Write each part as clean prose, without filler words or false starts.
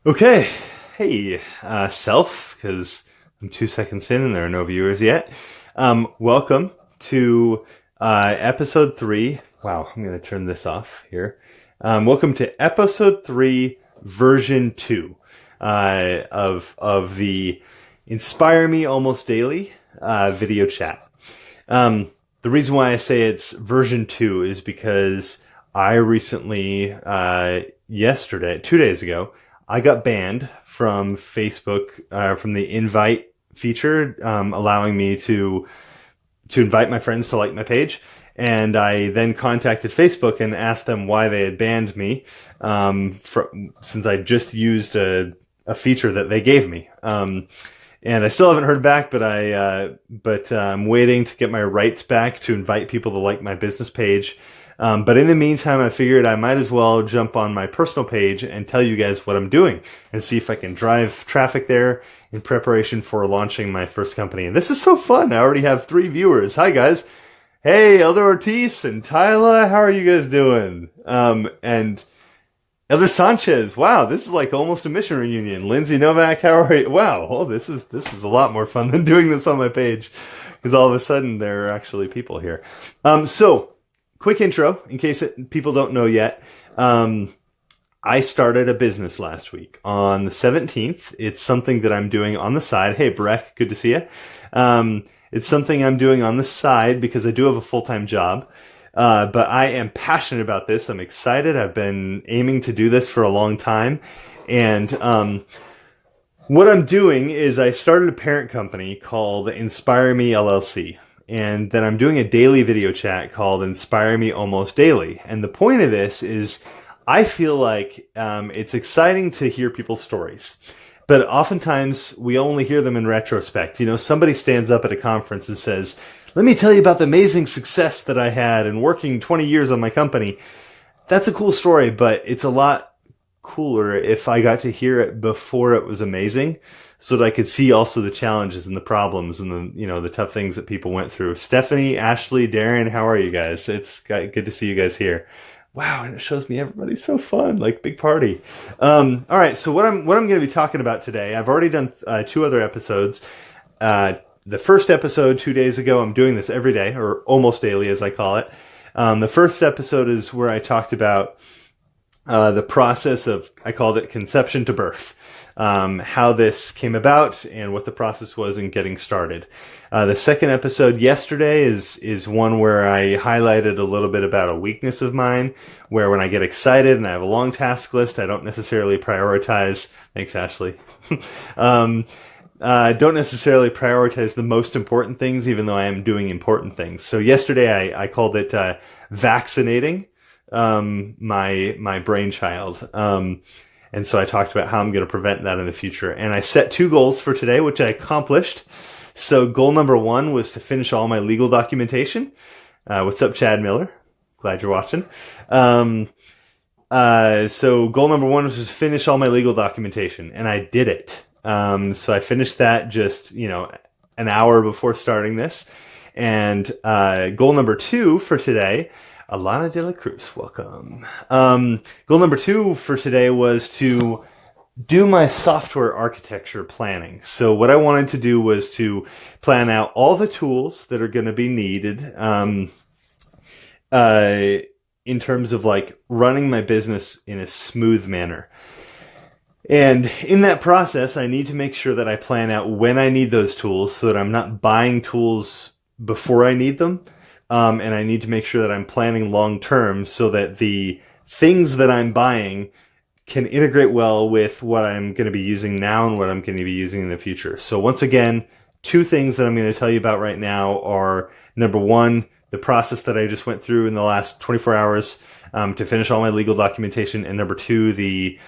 Okay, hey, self, because I'm 2 seconds in and there are no viewers yet. Welcome to episode 3. Wow, I'm going to turn this off here. Welcome to episode 3, version 2 of the Inspire Me Almost Daily video chat. The reason why I say it's version 2 is because I recently, yesterday, 2 days ago, I got banned from Facebook, from the invite feature, allowing me to invite my friends to like my page. And I then contacted Facebook and asked them why they had banned me, since I just used a feature that they gave me. And I still haven't heard back, but I'm waiting to get my rights back to invite people to like my business page. But in the meantime, I figured I might as well jump on my personal page and tell you guys what I'm doing and see if I can drive traffic there in preparation for launching my first company. And this is so fun. I already have 3 viewers. Hi, guys. Hey, Elder Ortiz and Tyla. How are you guys doing? And Elder Sanchez. Wow, this is like almost a mission reunion. Lindsay Novak, how are you? Wow, oh, this is a lot more fun than doing this on my page, because all of a sudden there are actually people here. So quick intro, in case people don't know yet. I started a business last week on the 17th. It's something that I'm doing on the side. Hey, Breck, good to see you. It's something I'm doing on the side because I do have a full-time job. But I am passionate about this. I'm excited. I've been aiming to do this for a long time. And what I'm doing is I started a parent company called InspireMe LLC. And then I'm doing a daily video chat called Inspire Me Almost Daily. And the point of this is I feel like it's exciting to hear people's stories. But oftentimes we only hear them in retrospect. You know, somebody stands up at a conference and says, let me tell you about the amazing success that I had in working 20 years on my company. That's a cool story, but it's a lot cooler if I got to hear it before it was amazing, so that I could see also the challenges and the problems and the tough things that people went through. Stephanie, Ashley, Darren, how are you guys? It's good to see you guys here. Wow, and it shows me everybody's so fun, like big party. All right, so what I'm going to be talking about today, I've already done 2 other episodes. The first episode 2 days ago, I'm doing this every day, or almost daily as I call it. The first episode is where I talked about the process of, I called it conception to birth, how this came about and what the process was in getting started. The second episode yesterday is one where I highlighted a little bit about a weakness of mine, where when I get excited and I have a long task list, I don't necessarily prioritize. Thanks, Ashley. Don't necessarily prioritize the most important things, even though I am doing important things. So yesterday I called it vaccinating my brainchild. And so I talked about how I'm going to prevent that in the future. And I set 2 goals for today, which I accomplished. So goal number 1 was to finish all my legal documentation. What's up, Chad Miller? Glad you're watching. So goal number 1 was to finish all my legal documentation, and I did it. So I finished that just, an hour before starting this. And goal number 2 for today, Alana de la Cruz, welcome. Goal number 2 for today was to do my software architecture planning. So what I wanted to do was to plan out all the tools that are going to be needed in terms of like running my business in a smooth manner. And in that process, I need to make sure that I plan out when I need those tools so that I'm not buying tools before I need them. And I need to make sure that I'm planning long term so that the things that I'm buying can integrate well with what I'm going to be using now and what I'm going to be using in the future. So once again, 2 things that I'm going to tell you about right now are, number 1, the process that I just went through in the last 24 hours to finish all my legal documentation, and number 2, the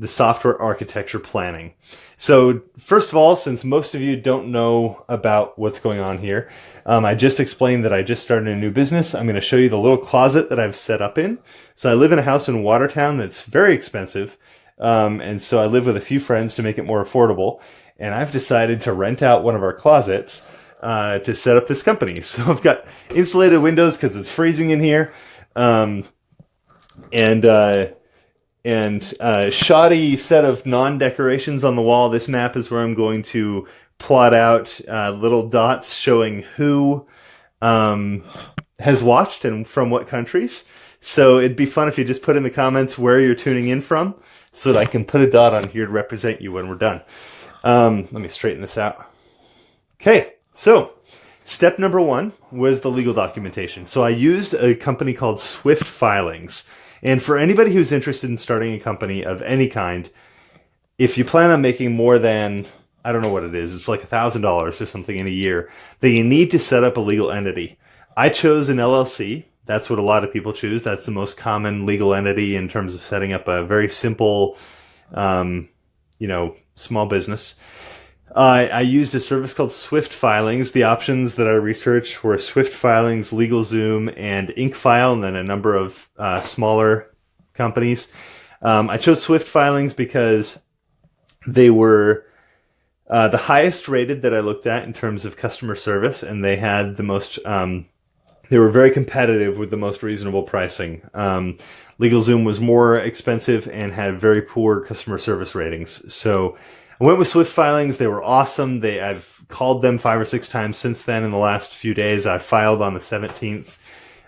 software architecture planning. So first of all, since most of you don't know about what's going on here, I just explained that I just started a new business. I'm going to show you the little closet that I've set up in. So I live in a house in Watertown that's very expensive. And so I live with a few friends to make it more affordable. And I've decided to rent out one of our closets to set up this company. So I've got insulated windows because it's freezing in here. and shoddy set of non-decorations on the wall. This map is where I'm going to plot out little dots showing who has watched and from what countries. So it'd be fun if you just put in the comments where you're tuning in from so that I can put a dot on here to represent you when we're done. Let me straighten this out. Okay, so step number 1 was the legal documentation. So I used a company called Swift Filings. And for anybody who's interested in starting a company of any kind, if you plan on making more than, I don't know what it is, it's like $1,000 or something in a year, then you need to set up a legal entity. I chose an LLC. That's what a lot of people choose. That's the most common legal entity in terms of setting up a very simple, small business. I used a service called Swift Filings. The options that I researched were Swift Filings, LegalZoom, and InkFile, and then a number of smaller companies. I chose Swift Filings because they were the highest rated that I looked at in terms of customer service, and they had the most... they were very competitive with the most reasonable pricing. LegalZoom was more expensive and had very poor customer service ratings. So I went with Swift Filings. They were awesome. I've called them 5 or 6 times since then in the last few days. I filed on the 17th,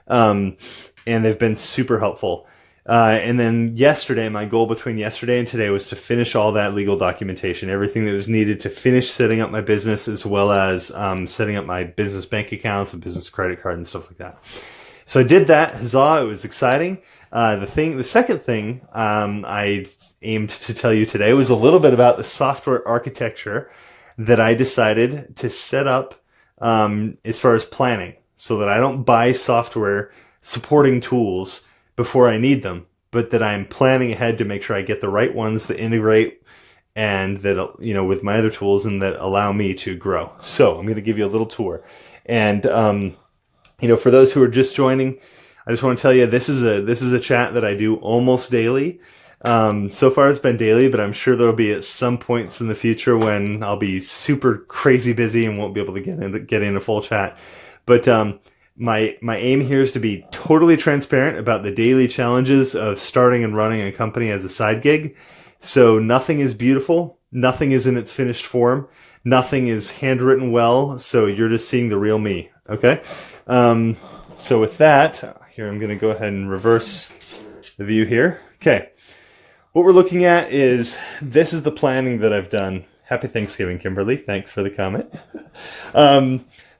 and they've been super helpful. And then yesterday, my goal between yesterday and today was to finish all that legal documentation, everything that was needed to finish setting up my business, as well as setting up my business bank accounts and business credit card and stuff like that. So I did that. Huzzah! It was exciting. The second thing I aimed to tell you today was a little bit about the software architecture that I decided to set up as far as planning, so that I don't buy software supporting tools before I need them, but that I'm planning ahead to make sure I get the right ones that integrate and that, with my other tools and that allow me to grow. So I'm going to give you a little tour. And, for those who are just joining, I just want to tell you, this is a chat that I do almost daily. So far it's been daily, but I'm sure there'll be at some points in the future when I'll be super crazy busy and won't be able to get in a full chat. But, my aim here is to be totally transparent about the daily challenges of starting and running a company as a side gig. So nothing is beautiful. Nothing is in its finished form. Nothing is handwritten well. So you're just seeing the real me. Okay. So with that, here I'm going to go ahead and reverse the view here. Okay. What we're looking at is, this is the planning that I've done. Happy Thanksgiving, Kimberly. Thanks for the comment.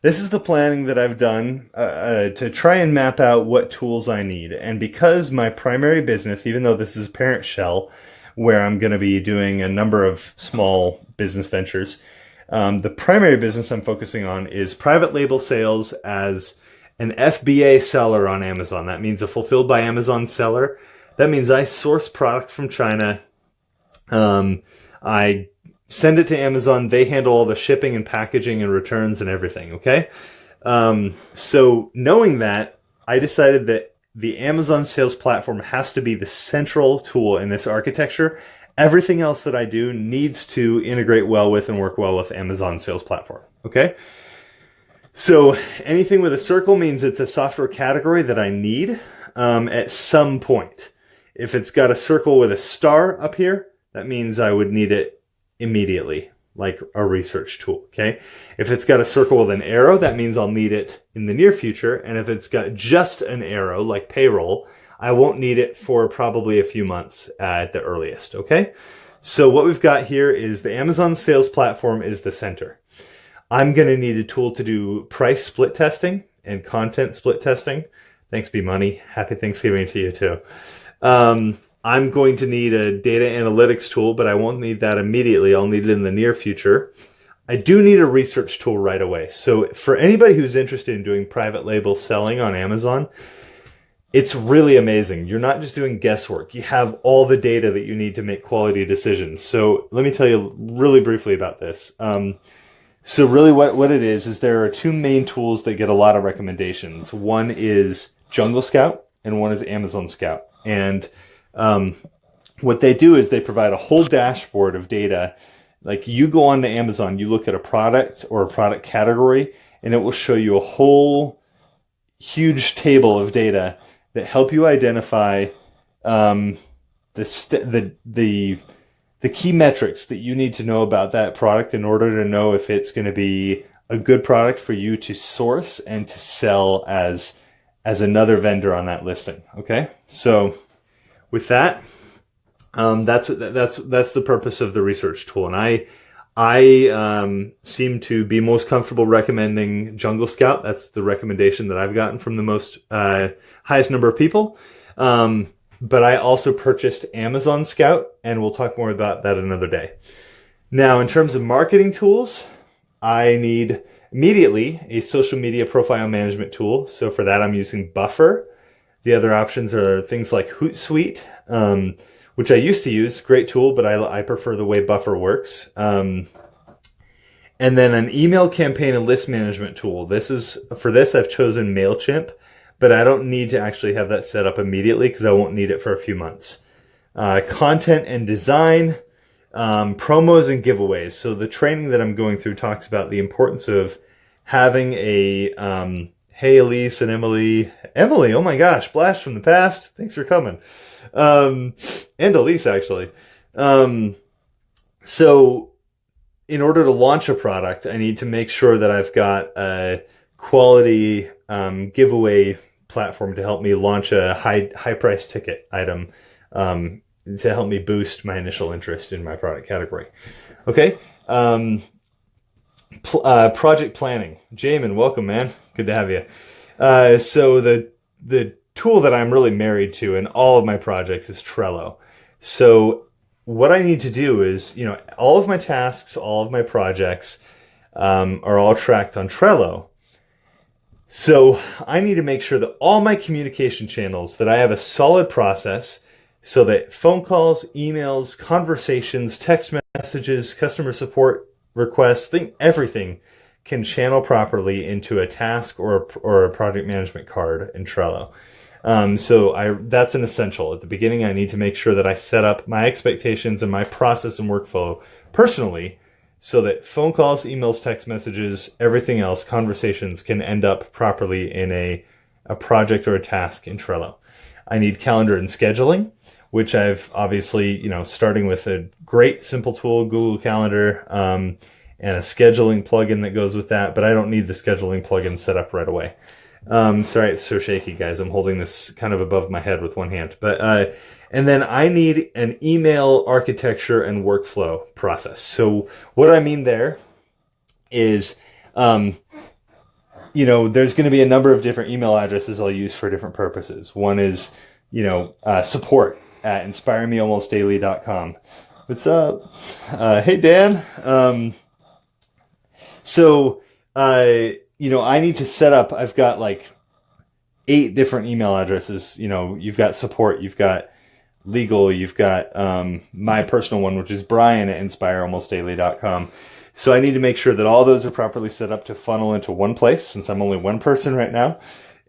This is the planning that I've done to try and map out what tools I need. And because my primary business, even though this is a parent shell where I'm going to be doing a number of small business ventures, the primary business I'm focusing on is private label sales as an FBA seller on Amazon. That means a fulfilled by Amazon seller. That means I source product from China. I send it to Amazon. They handle all the shipping and packaging and returns and everything, okay? So knowing that, I decided that the Amazon sales platform has to be the central tool in this architecture. Everything else that I do needs to integrate well with and work well with Amazon sales platform, okay? So anything with a circle means it's a software category that I need at some point. If it's got a circle with a star up here, that means I would need it immediately, like a research tool, okay? If it's got a circle with an arrow, that means I'll need it in the near future. And if it's got just an arrow, like payroll, I won't need it for probably a few months at the earliest, okay? So what we've got here is the Amazon sales platform is the center. I'm going to need a tool to do price split testing and content split testing. Thanks, B Money. Happy Thanksgiving to you too. I'm going to need a data analytics tool, but I won't need that immediately. I'll need it in the near future. I do need a research tool right away. So for anybody who's interested in doing private label selling on Amazon, it's really amazing. You're not just doing guesswork. You have all the data that you need to make quality decisions. So let me tell you really briefly about this. So really what it is there are 2 main tools that get a lot of recommendations. One is Jungle Scout and one is Amazon Scout. And what they do is they provide a whole dashboard of data. Like you go on to Amazon, you look at a product or a product category, and it will show you a whole huge table of data that help you identify the key metrics that you need to know about that product in order to know if it's going to be a good product for you to source and to sell as another vendor on that listing. Okay, so with that, that's the purpose of the research tool, and I seem to be most comfortable recommending Jungle Scout. That's the recommendation that I've gotten from the most highest number of people. But I also purchased Amazon Scout, and we'll talk more about that another day. Now, in terms of marketing tools, I need immediately a social media profile management tool. So for that, I'm using Buffer. The other options are things like Hootsuite, which I used to use. Great tool, but I prefer the way Buffer works. And then an email campaign and list management tool. For this, I've chosen MailChimp, but I don't need to actually have that set up immediately because I won't need it for a few months. Content and design, promos and giveaways. So the training that I'm going through talks about the importance of having a, hey, Elise and Emily, oh my gosh, blast from the past. Thanks for coming. And Elise, actually. So in order to launch a product, I need to make sure that I've got a quality giveaway platform to help me launch a high price ticket item to help me boost my initial interest in my product category. Okay. Project planning. Jamin, welcome, man. Good to have you. So the tool that I'm really married to in all of my projects is Trello. So what I need to do is, all of my tasks, all of my projects are all tracked on Trello. So I need to make sure that all my communication channels, that I have a solid process so that phone calls, emails, conversations, text messages, customer support requests, everything can channel properly into a task or a project management card in Trello. So that's an essential. At the beginning, I need to make sure that I set up my expectations and my process and workflow personally so that phone calls, emails, text messages, everything else, conversations can end up properly in a project or a task in Trello. I need calendar and scheduling, which I've obviously, starting with a great simple tool, Google Calendar, and a scheduling plugin that goes with that, but I don't need the scheduling plugin set up right away. Sorry, it's so shaky, guys. I'm holding this kind of above my head with one hand. But and then I need an email architecture and workflow process. So what I mean there is, there's going to be a number of different email addresses I'll use for different purposes. One is, support at InspireMeAlmostDaily.com. What's up? Hey, Dan. I need to set up, I've got like 8 different email addresses. You've got support, you've got legal, you've got my personal one, which is Brian at InspireAlmostDaily.com. So I need to make sure that all those are properly set up to funnel into one place, since I'm only one person right now,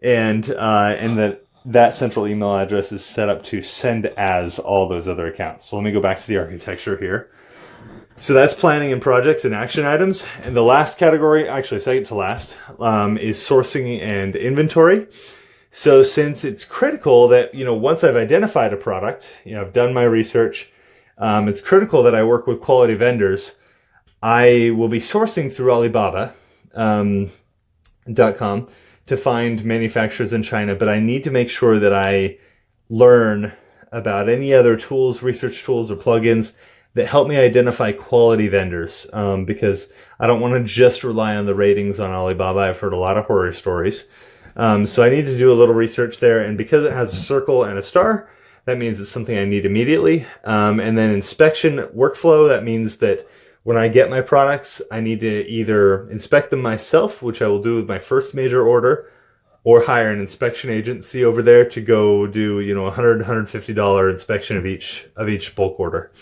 and that central email address is set up to send as all those other accounts. So let me go back to the architecture here. So that's planning and projects and action items. And the last category, actually second to last, is sourcing and inventory. So since it's critical that, once I've identified a product, I've done my research, it's critical that I work with quality vendors. I will be sourcing through Alibaba.com to find manufacturers in China, but I need to make sure that I learn about any other tools, research tools or plugins that help me identify quality vendors, because I don't want to just rely on the ratings on Alibaba. I've heard a lot of horror stories. So I need to do a little research there, and because it has a circle and a star, that means it's something I need immediately. And then inspection workflow, that means that when I get my products, I need to either inspect them myself, which I will do with my first major order, or hire an inspection agency over there to go do, $100, $150 inspection of each bulk order.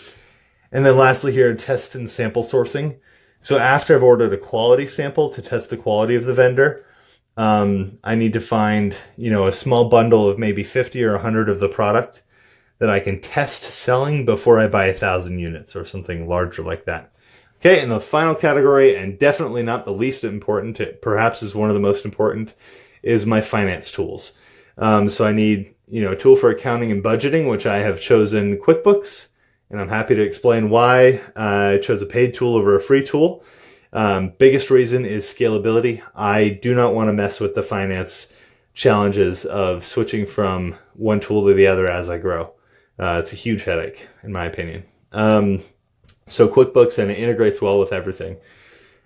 And then lastly here, test and sample sourcing. So after I've ordered a quality sample to test the quality of the vendor, I need to find, a small bundle of maybe 50 or 100 of the product that I can test selling before I buy 1,000 units or something larger like that. Okay, and the final category, and definitely not the least important, it perhaps is one of the most important, is my finance tools. So I need a tool for accounting and budgeting, which I have chosen QuickBooks, and I'm happy to explain why I chose a paid tool over a free tool. Biggest reason is scalability. I do not want to mess with the finance challenges of switching from one tool to the other as I grow. It's a huge headache, in my opinion. So QuickBooks, and it integrates well with everything.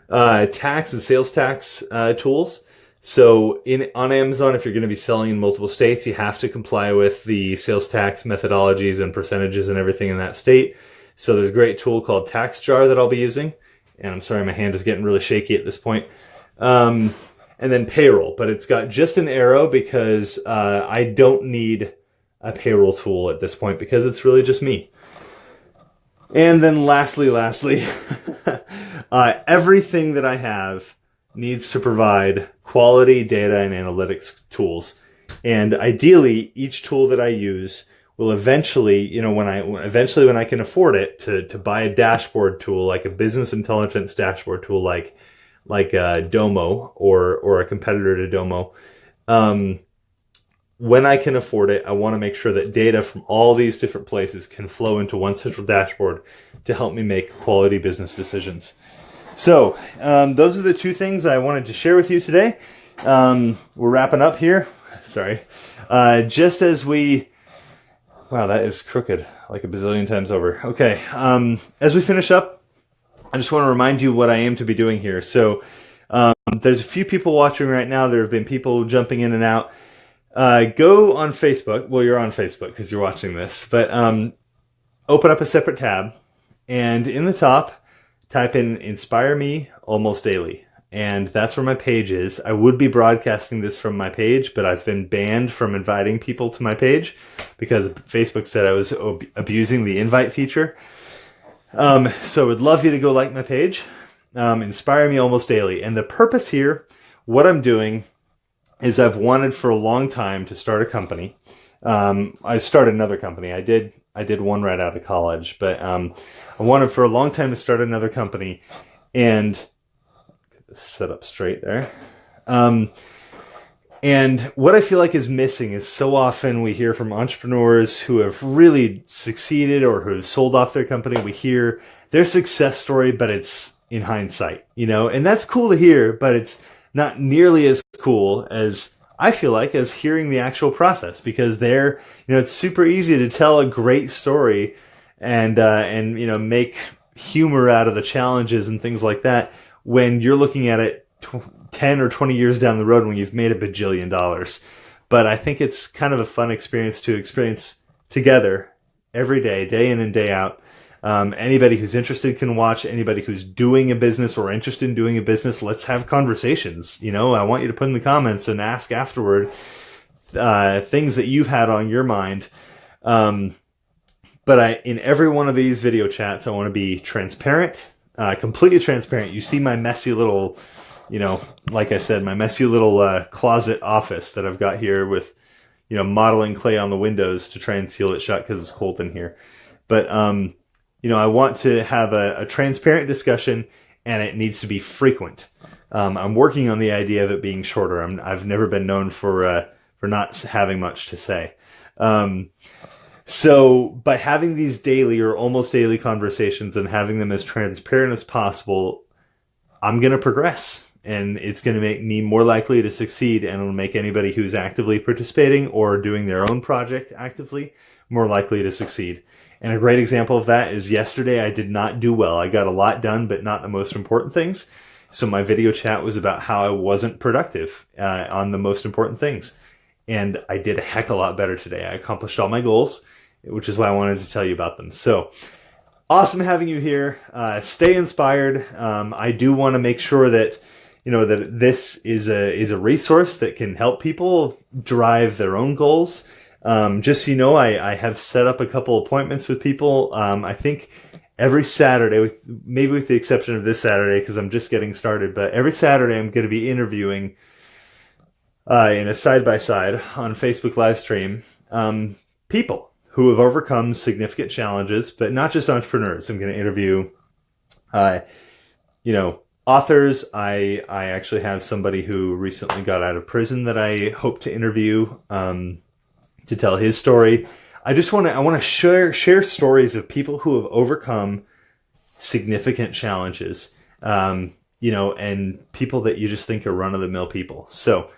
Tax and sales tax tools. So on Amazon, if you're going to be selling in multiple states, you have to comply with the sales tax methodologies and percentages and everything in that state. So there's a great tool called TaxJar that I'll be using. And I'm sorry, my hand is getting really shaky at this point. And then payroll, but it's got just an arrow because I don't need a payroll tool at this point because it's really just me. And then lastly, everything that I have needs to provide quality data and analytics tools. And ideally, each tool that I use will eventually, when I can afford it, to buy a dashboard tool, like a business intelligence dashboard tool, like Domo or a competitor to Domo. When I can afford it, I want to make sure that data from all these different places can flow into one central dashboard to help me make quality business decisions. So those are the two things I wanted to share with you today. We're wrapping up here. Sorry. Just as we... Wow, that is crooked like a bazillion times over. Okay. As we finish up, I just want to remind you what I aim to be doing here. So there's a few people watching right now. There have been people jumping in and out. Go on Facebook. Well, you're on Facebook because you're watching this. But open up a separate tab. And in the top, type in InspireMe Almost Daily. And that's where my page is. I would be broadcasting this from my page, but I've been banned from inviting people to my page because Facebook said I was abusing the invite feature. So I would love you to go like my page, Inspire Me Almost Daily. And the purpose here, what I'm doing is I've wanted for a long time to start a company. I started another company. I did one right out of college, but I wanted for a long time to start another company and get this set up straight there. And what I feel like is missing is so often we hear from entrepreneurs who have really succeeded or who have sold off their company. We hear their success story, but it's in hindsight, and that's cool to hear, but it's not nearly as cool as I feel like as hearing the actual process, because it's super easy to tell a great story and make humor out of the challenges and things like that when you're looking at it 10 or 20 years down the road when you've made $1 bajillion. But I think it's kind of a fun experience to experience together every day, day in and day out. Anybody who's interested can watch. Anybody who's doing a business or interested in doing a business, let's have conversations. I want you to put in the comments and ask afterward things that you've had on your mind. But in every one of these video chats, I want to be transparent, completely transparent. You see my messy little, like I said, my messy little closet office that I've got here with, modeling clay on the windows to try and seal it shut because it's cold in here. But I want to have a transparent discussion, and it needs to be frequent. I'm working on the idea of it being shorter. I've never been known for not having much to say. So by having these daily or almost daily conversations and having them as transparent as possible, I'm going to progress, and it's going to make me more likely to succeed, and it'll make anybody who's actively participating or doing their own project actively more likely to succeed. And a great example of that is yesterday I did not do well. I got a lot done, but not the most important things. So my video chat was about how I wasn't productive on the most important things. And I did a heck of a lot better today. I accomplished all my goals, which is why I wanted to tell you about them. So awesome having you here. Stay inspired. I do want to make sure that that this is a resource that can help people drive their own goals. Just so you know, I have set up a couple appointments with people. I think every Saturday, maybe with the exception of this Saturday because I'm just getting started, but every Saturday I'm going to be interviewing in a side-by-side on Facebook live stream people who have overcome significant challenges, but not just entrepreneurs. I'm going to interview authors. I actually have somebody who recently got out of prison that I hope to interview. to tell his story. I want to share stories of people who have overcome significant challenges, and people that you just think are run-of-the-mill people. So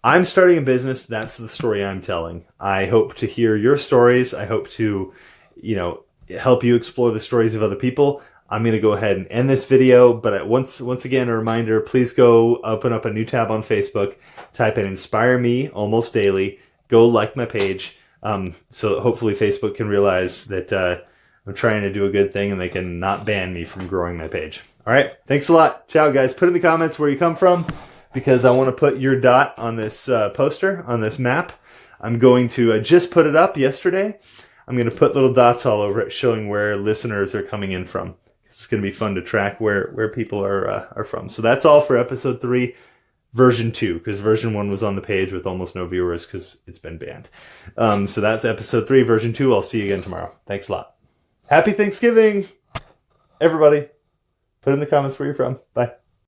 I'm starting a business. That's the story I'm telling. I hope to hear your stories. I hope to, help you explore the stories of other people. I'm going to go ahead and end this video, but once again, a reminder, please go open up a new tab on Facebook, type in Inspire Me almost daily, go like my page, so that hopefully Facebook can realize that I'm trying to do a good thing and they can not ban me from growing my page. All right, thanks a lot. Ciao, guys. Put in the comments where you come from, because I want to put your dot on this poster, on this map. I'm going to just put it up yesterday. I'm going to put little dots all over it showing where listeners are coming in from. It's going to be fun to track where people are from. So that's all for episode 3, version 2, because version 1 was on the page with almost no viewers because it's been banned. So that's episode 3, version 2. I'll see you again tomorrow. Thanks a lot. Happy Thanksgiving, everybody. Put in the comments where you're from. Bye.